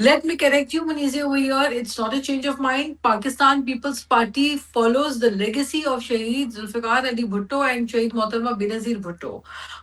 Let me correct you, Manize, over here. It's not a change of mind. Pakistan People's Party follows the legacy of Shaheed Zulfikar Ali Bhutto and Shaheed Mohtarma Benazir Bhutto.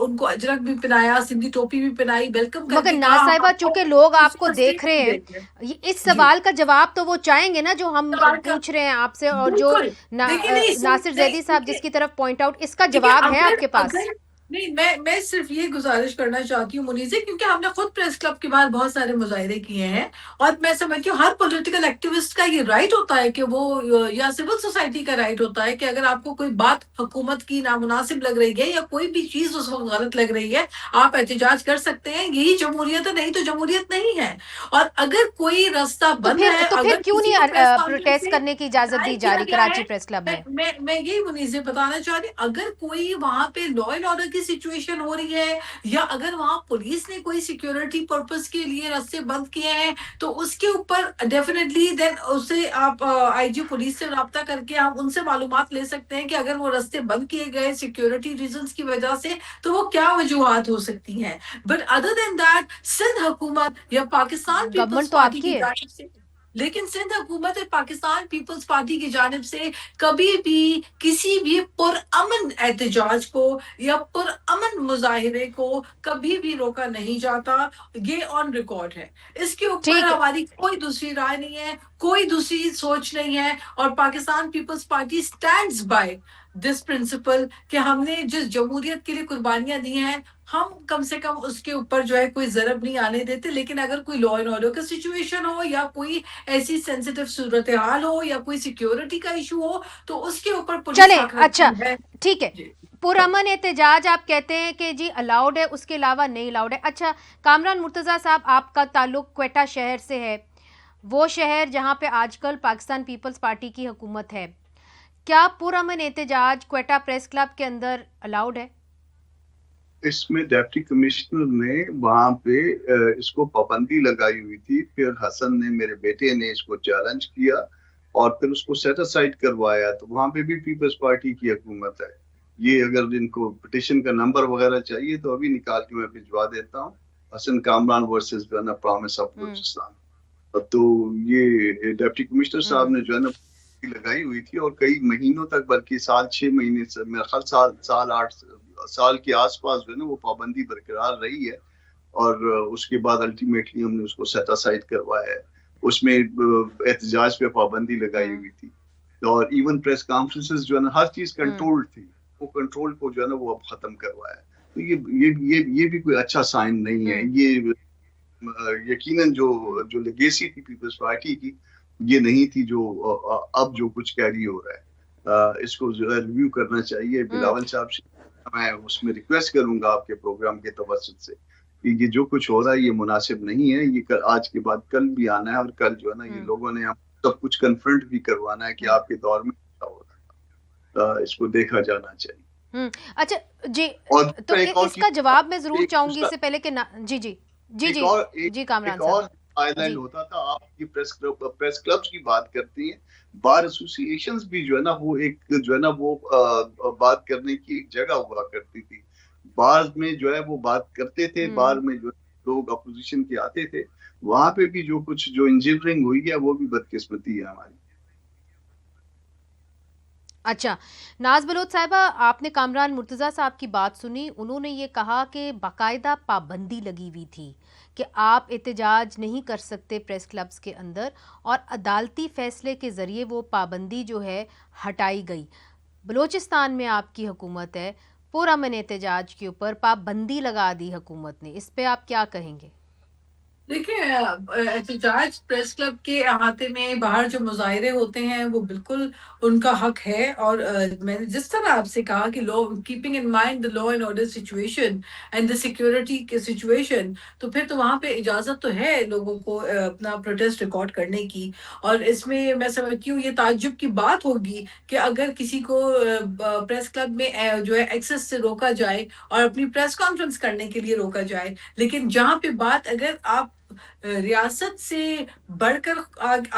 ان کو اجرک بھی پہنایا, سندھی ٹوپی بھی پہنائی, welcome کر مگر کے ناز کہا ہم صاحبہ آپ کو چونکہ لوگ آپ دوسری کو تصدیق دیکھ رہے نہیں ہیں, دیں گے. اس جی, سوال کا جواب تو وہ چاہیں گے نا جو ہم سوال کا پوچھ رہے ہیں آپ سے, اور جو بالکل. دیکھیں نہیں ناصر زیدی صاحب جس کی طرف پوائنٹ آؤٹ, اس کا دیکھیے جواب ہے اگر آپ کے پاس؟ اگر نہیں, میں صرف یہ گزارش کرنا چاہتی ہوں منیز سے, کیونکہ ہم نے خود پریس کلب کے باہر بہت سارے مظاہرے کیے ہیں, اور میں سمجھتی ہوں ہر پولیٹیکل ایکٹیوسٹ کا یہ رائٹ ہوتا ہے کہ وہ, یا سول سوسائٹی کا رائٹ ہوتا ہے کہ اگر آپ کو کوئی بات حکومت کی نامناسب لگ رہی ہے یا کوئی بھی چیز اس وقت غلط لگ رہی ہے, آپ احتجاج کر سکتے ہیں. یہی جمہوریت ہے, نہیں تو جمہوریت نہیں ہے. اور اگر کوئی راستہ بند ہے, تو پھر اگر کیوں کسی کو پریس نہیں کانفرنس پروٹیسٹ سے کرنے کی اجازت دی ڈینائی جا کیا رہی گیا ہے, کراچی پریس کلب میں؟ میں یہی منیز سے بتانا چاہ رہی ہوں, اگر کوئی وہاں پہ لا اینڈ آرڈر کی سچویشن ہو رہی ہے, یا اگر وہاں پولیس نے کوئی سیکیورٹی پرپز کے لیے راستے بند کیے ہیں, تو اس کے اوپر ڈیفینیٹلی دین اسے آپ IG پولیس سے رابطہ کر کے آپ ان سے معلومات لے سکتے ہیں کہ اگر وہ راستے بند کیے گئے سیکیورٹی ریزنز کی وجہ سے تو وہ کیا وجوہات ہو سکتی ہیں. But other than that, Sindh حکومت یا پاکستان پیپلز گورنمنٹ تو آپ پارٹی کی کی ہے. جانب سے, لیکن سندھ حکومت اور پاکستان پیپلز پارٹی کی جانب سے کبھی بھی کسی بھی پرامن احتجاج کو یا پرامن مظاہرے کو کبھی بھی روکا نہیں جاتا. یہ آن ریکارڈ ہے. اس کے اوپر ٹھیک ہے, ہماری کوئی دوسری رائے نہیں ہے, کوئی دوسری سوچ نہیں ہے, اور Pakistan Peoples Party stands by this principle کہ ہم نے جس جمہوریت کے لیے قربانیاں دی ہیں, ہم کم سے کم اس کے اوپر جو ہے کوئی ضرب نہیں آنے دیتے. لیکن اگر کوئی لا اینڈ آرڈر کا سچویشن ہو, یا کوئی ایسی سینسیٹیو صورتحال ہو, یا کوئی سیکیورٹی کا ایشو ہو, تو اس کے اوپر پولیس چلے حق اچھا رکھتی ہے. ٹھیک ہے. جی, پرامن احتجاج آپ کہتے ہیں کہ جی الاؤڈ ہے, اس کے علاوہ نہیں الاؤڈ ہے. اچھا کامران مرتضیٰ صاحب, آپ کا تعلق کوئٹہ شہر سے ہے, وہ شہر جہاں پہ آج کل پاکستان پیپلز پارٹی کی حکومت ہے. کیا پرامن احتجاج کوئٹہ پریس کلب کے اندر الاؤڈ ہے؟ اس میں ڈپٹی کمشنر نے وہاں پہ اس کو پابندی لگائی ہوئی تھی. پھر حسن نے, میرے بیٹے نے اس کو چیلنج کیا اور پھر اس کو سیٹ اسائڈ کروایا. تو وہاں پہ بھی پیپلز پارٹی کی حکومت ہے. یہ اگر ان کو پٹیشن کا نمبر وغیرہ چاہیے تو ابھی نکال کے میں بھجوا دیتا ہوں. حسن کامران ورسز جو ہے نا پرومس آف بلوچستان. تو یہ ڈپٹی کمشنر صاحب نے جو ہے نا لگائی ہوئی تھی, اور کئی مہینوں تک, بلکہ 6 مہینے سے, میرا خیال سال 8 سال کے آس پاس جو ہے نا وہ پابندی برقرار رہی ہے. اور اس کے بعد الٹیمیٹلی ہم نے اس کو سیٹ اسائڈ کروایا ہے. اس میں احتجاج پہ پابندی لگائی ہوئی تھی, اور ایون پریس کانفرنسز جو ہے نا ہر چیز کنٹرول تھی, وہ کنٹرول کو جو ہے نا وہ اب ختم کروایا ہے. تو یہ بھی کوئی اچھا سائن نہیں ہے. یہ یقیناً جو لیگیسی تھی پیپلز پارٹی کی, یہ نہیں تھی جو اب جو کچھ کیری ہو رہا ہے. اس کو جو ہے ریویو کرنا چاہیے. بلاول صاحب سے میں اس میں ریکویسٹ کروں گا آپ کے پروگرام کے توسط سے کہ یہ جو کچھ ہو رہا ہے یہ مناسب نہیں ہے. یہ آج کے بعد کل بھی آنا ہے, اور کل جو ہے نا یہ لوگوں نے سب کچھ کنفرنٹ بھی کروانا ہے کہ آپ کے دور میں کیا ہو رہا ہے. اس کو دیکھا جانا چاہیے. اچھا جی, تو اس کا جواب میں ضرور چاہوں گی, اس سے پہلے کہ جی جی جی جی جی کامران صاحب. آئی لائن ہوتا تھا, آپ کی پریس کلبز کی بات کرتی ہیں, بار ایسوسی ایشنز بھی جو ہے نا وہ ایک جو ہے نا وہ بات کرنے کی ایک جگہ ہوا کرتی تھی. بار میں جو ہے وہ بات کرتے تھے, بار میں جو لوگ اپوزیشن کے آتے تھے. وہاں پہ بھی جو کچھ جو انجینئرنگ ہوئی ہے وہ بھی بدقسمتی ہے ہماری. اچھا ناز بلوچ صاحبہ, آپ نے کامران مرتضیٰ صاحب کی بات سنی. انہوں نے یہ کہا کہ باقاعدہ پابندی لگی ہوئی تھی کہ آپ احتجاج نہیں کر سکتے پریس کلبز کے اندر, اور عدالتی فیصلے کے ذریعے وہ پابندی جو ہے ہٹائی گئی. بلوچستان میں آپ کی حکومت ہے, پرامن احتجاج کے اوپر پابندی لگا دی حکومت نے, اس پہ آپ کیا کہیں گے؟ دیکھیں احتجاج پریس کلب کے احاطے میں باہر جو مظاہرے ہوتے ہیں وہ بالکل ان کا حق ہے. اور میں نے جس طرح آپ سے کہا کہ keeping in mind the law and order situation and the security کی سچویشن, تو پھر تو وہاں پہ اجازت تو ہے لوگوں کو اپنا پروٹیسٹ ریکارڈ کرنے کی. اور اس میں میں سمجھتی ہوں یہ تعجب کی بات ہوگی کہ اگر کسی کو پریس کلب میں جو ہے ایکسس سے روکا جائے اور اپنی پریس کانفرنس کرنے کے لیے روکا جائے. لیکن جہاں پہ بات اگر آپ ریاست سے بڑھ کر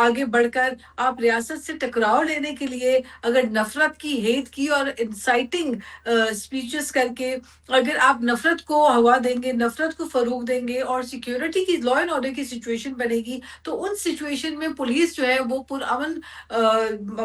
آگے بڑھ کر آپ ریاست سے ٹکراؤ لینے کے لیے اگر نفرت کی، ہیٹ کی اور انسائٹنگ اسپیچز کر کے اگر آپ نفرت کو ہوا دیں گے، نفرت کو فروغ دیں گے اور سیکیورٹی کی، لا اینڈ آرڈر کی سچویشن بنے گی، تو ان سچویشن میں پولیس جو ہے وہ پرامن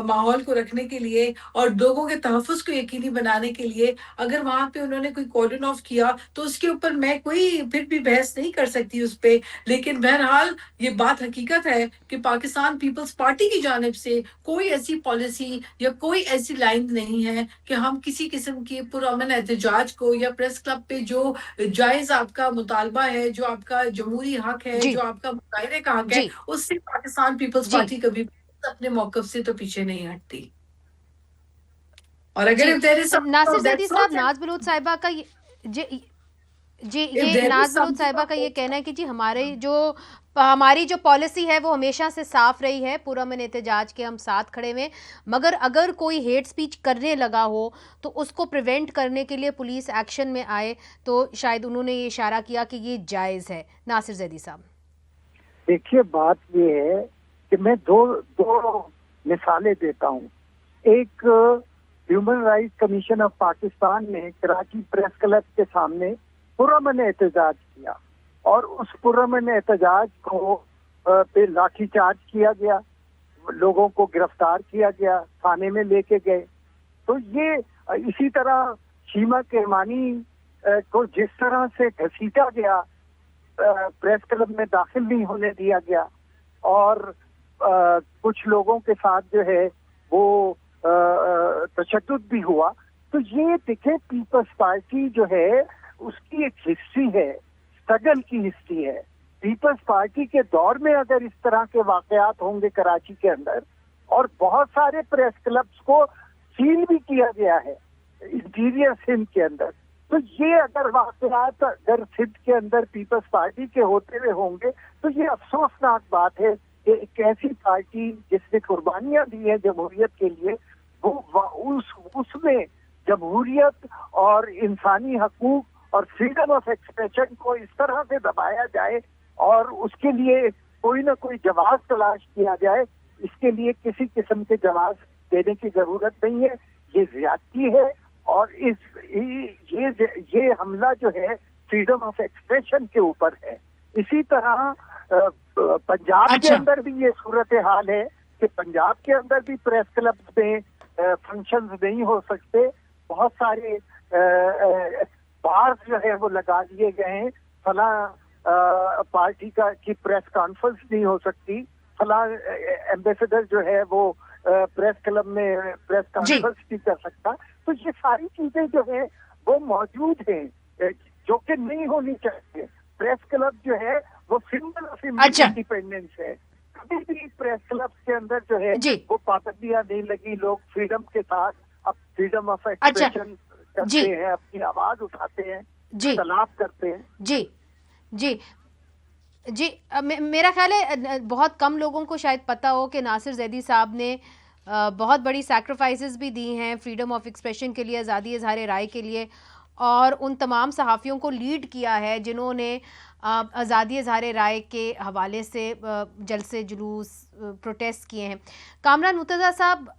ماحول کو رکھنے کے لیے اور لوگوں کے تحفظ کو یقینی بنانے کے لیے اگر وہاں پہ انہوں نے کوئی کارڈن آف کیا تو اس کے اوپر میں کوئی پھر بھی بحث نہیں کر سکتی اس پہ. لیکن بہرحال یہ بات حقیقت ہے کہ پاکستان پیپلز پارٹی کی جانب سے کوئی ایسی پالیسی یا کوئی ایسی لائن نہیں ہے کہ ہم کسی قسم کی پرامن احتجاج کو یا پریس کلب پہ جو جائز آپ کا مطالبہ ہے، جو آپ کا جمہوری حق ہے، جی جو آپ کا مظاہرے کا حق ہے، جی اس سے پاکستان پیپلز جی پارٹی کبھی اپنے موقف سے تو پیچھے نہیں ہٹتی. اور اگر جی if there is Nasir something Zaidi that's صاحب، not ناز بلوچ صاحبہ کا جی جی if یہ there is Naz Baloch something صاحبہ کا of یہ کہنا ہے کہ جی ہماری جو پالیسی ہے وہ ہمیشہ سے صاف رہی ہے، پرامن احتجاج کے ہم ساتھ کھڑے ہوئے، مگر اگر کوئی ہیٹ سپیچ کرنے لگا ہو تو اس کو پریونٹ کرنے کے لیے پولیس ایکشن میں آئے، تو شاید انہوں نے یہ اشارہ کیا کہ یہ جائز ہے. ناصر زیدی صاحب دیکھیے بات یہ ہے کہ میں دو مثالیں دیتا ہوں. ایک human rights commission of Pakistan نے کراچی پریس کلب کے سامنے پرامن احتجاج کیا اور اس پرامن احتجاج کو پہ لاٹھی چارج کیا گیا، لوگوں کو گرفتار کیا گیا، تھانے میں لے کے گئے. تو یہ اسی طرح شیما کرمانی کو جس طرح سے گھسیٹا گیا، پریس کلب میں داخل نہیں ہونے دیا گیا اور کچھ لوگوں کے ساتھ جو ہے وہ تشدد بھی ہوا. تو یہ دیکھیں پیپلز پارٹی جو ہے اس کی ایک ہسٹری ہے، اسٹرگل کی ہسٹری ہے. پیپلز پارٹی کے دور میں اگر اس طرح کے واقعات ہوں گے کراچی کے اندر، اور بہت سارے پریس کلبس کو سیل بھی کیا گیا ہے انٹیریئر سندھ کے اندر، تو یہ اگر واقعات اگر سندھ کے اندر پیپلز پارٹی کے ہوتے ہوئے ہوں گے تو یہ افسوسناک بات ہے کہ ایک ایسی پارٹی جس نے قربانیاں دی ہیں جمہوریت کے لیے، وہ اس میں جمہوریت اور انسانی حقوق اور فریڈم آف ایکسپریشن کو اس طرح سے دبایا جائے اور اس کے لیے کوئی نہ کوئی جواز تلاش کیا جائے. اس کے لیے کسی قسم کے جواز دینے کی ضرورت نہیں ہے، یہ زیادتی ہے. اور یہ حملہ جو ہے فریڈم آف ایکسپریشن کے اوپر ہے. اسی طرح پنجاب کے اندر بھی یہ صورتحال ہے کہ پنجاب کے اندر بھی پریس کلبs میں فنکشنز نہیں ہو سکتے، بہت سارے بارز جو ہے وہ لگا دیے گئے ہیں، فلاں پارٹی کی پریس کانفرنس نہیں ہو سکتی، فلاں ایمبیسڈر جو ہے وہ پریس کلب میں پریس کانفرنس نہیں کر سکتا. تو یہ ساری چیزیں جو ہیں وہ موجود ہیں جو کہ نہیں ہونی چاہیے. پریس کلب جو ہے وہ سمبل آف انڈیپینڈنس ہے. کبھی بھی پریس کلب کے اندر جو ہے وہ پابندیاں نہیں لگی، لوگ فریڈم کے ساتھ اب فریڈم آف ایکسپریشن کرتے ہیں، اپنی آواز اٹھاتے ہیں، اختلاف کرتے ہیں. جی جی جی میرا خیال ہے بہت کم لوگوں کو شاید پتہ ہو کہ ناصر زیدی صاحب نے بہت بڑی سیکریفائسز بھی دی ہیں فریڈم آف ایکسپریشن کے لیے، آزادی اظہار رائے کے لیے، اور ان تمام صحافیوں کو لیڈ کیا ہے جنہوں نے آزادی اظہار رائے کے حوالے سے جلسے جلوس پروٹیسٹ کیے ہیں. کامران مرتضیٰ صاحب،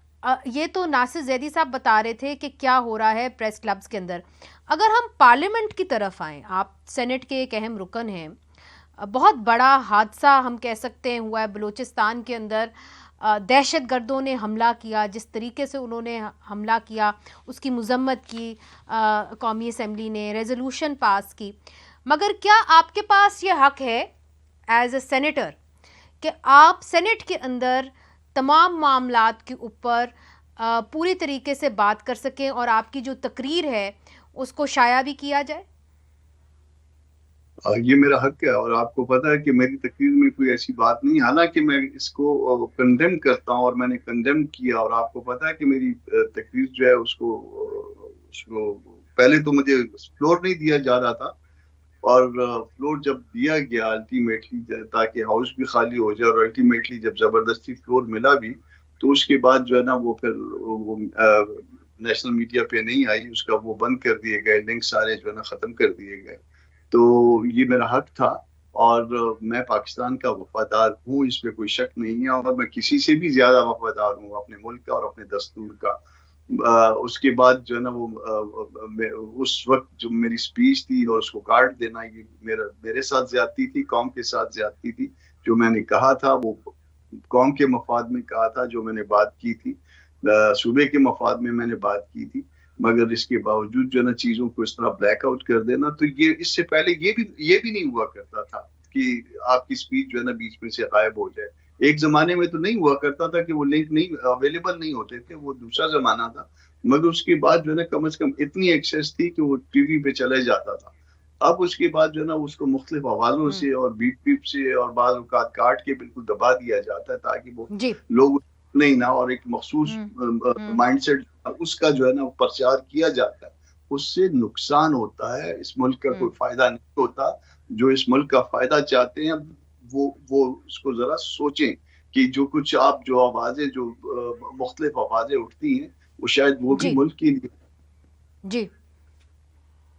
یہ تو ناصر زیدی صاحب بتا رہے تھے کہ کیا ہو رہا ہے پریس کلبز کے اندر. اگر ہم پارلیمنٹ کی طرف آئیں، آپ سینٹ کے ایک اہم رکن ہیں، بہت بڑا حادثہ ہم کہہ سکتے ہیں ہوا ہے بلوچستان کے اندر. دہشت گردوں نے حملہ کیا، جس طریقے سے انہوں نے حملہ کیا اس کی مذمت کی قومی اسمبلی نے، ریزولوشن پاس کی. مگر کیا آپ کے پاس یہ حق ہے ایز اے سینیٹر کہ آپ سینٹ کے اندر تمام معاملات کے اوپر پوری طریقے سے بات کر سکیں اور آپ کی جو تقریر ہے اس کو شائع بھی کیا جائے؟ یہ میرا حق ہے اور آپ کو پتا ہے کہ میری تقریر میں کوئی ایسی بات نہیں، حالانکہ میں اس کو کنڈیم کرتا ہوں اور میں نے کنڈیم کیا. اور آپ کو پتا ہے کہ میری تقریر جو ہے اس کو پہلے تو مجھے فلور نہیں دیا جا رہا تھا، اور فلور جب دیا گیا الٹیمیٹلی تاکہ ہاؤس بھی خالی ہو جائے، اور الٹیمیٹلی جب زبردستی فلور ملا بھی تو اس کے بعد جو ہے نا وہ پھر نیشنل میڈیا پہ نہیں آئی، اس کا وہ بند کر دیے گئے، لنک سارے جو ہے نا ختم کر دیے گئے. تو یہ میرا حق تھا اور میں پاکستان کا وفادار ہوں، اس پہ کوئی شک نہیں ہے، اور میں کسی سے بھی زیادہ وفادار ہوں اپنے ملک کا اور اپنے دستور کا۔ اس کے بعد جو ہے نا وہ اس وقت جو میری سپیچ تھی اور اس کو کاٹ دینا، یہ میرے ساتھ زیادتی تھی، قوم کے ساتھ زیادتی تھی۔ جو میں نے کہا تھا وہ قوم کے مفاد میں کہا تھا، جو میں نے بات کی تھی صوبے کے مفاد میں نے بات کی تھی، مگر اس کے باوجود جو ہے نا چیزوں کو اس طرح بلیک آؤٹ کر دینا، تو یہ اس سے پہلے یہ بھی نہیں ہوا کرتا تھا کہ آپ کی سپیچ جو ہے نا بیچ میں سے غائب ہو جائے۔ ایک زمانے میں تو نہیں ہوا کرتا تھا کہ وہ لنک نہیں اویلیبل نہیں ہوتے تھے، وہ دوسرا زمانہ تھا، مگر اس کے بعد جو ہے نا کم از کم اتنی ایکسیس تھی کہ وہ ٹی وی پہ چلے جاتا تھا۔ اب اس کے بعد جو ہے نا اس کو مختلف حوالوں سے اور بیپ بیپ سے اور بعض اوقات کاٹ کے بالکل دبا دیا جاتا ہے تاکہ وہ لوگ نہیں نہ، اور ایک مخصوص مائنڈ سیٹ اس کا جو ہے نا پرچار کیا جاتا ہے، اس سے نقصان ہوتا ہے، اس ملک کا کوئی فائدہ نہیں ہوتا۔ جو اس ملک کا فائدہ چاہتے ہیں وہ اس کو ذرا سوچیں کہ جو کچھ آپ جو آوازیں جو مختلف آوازیں اٹھتی ہیں وہ شاید وہ بھی ملک کے لیے جی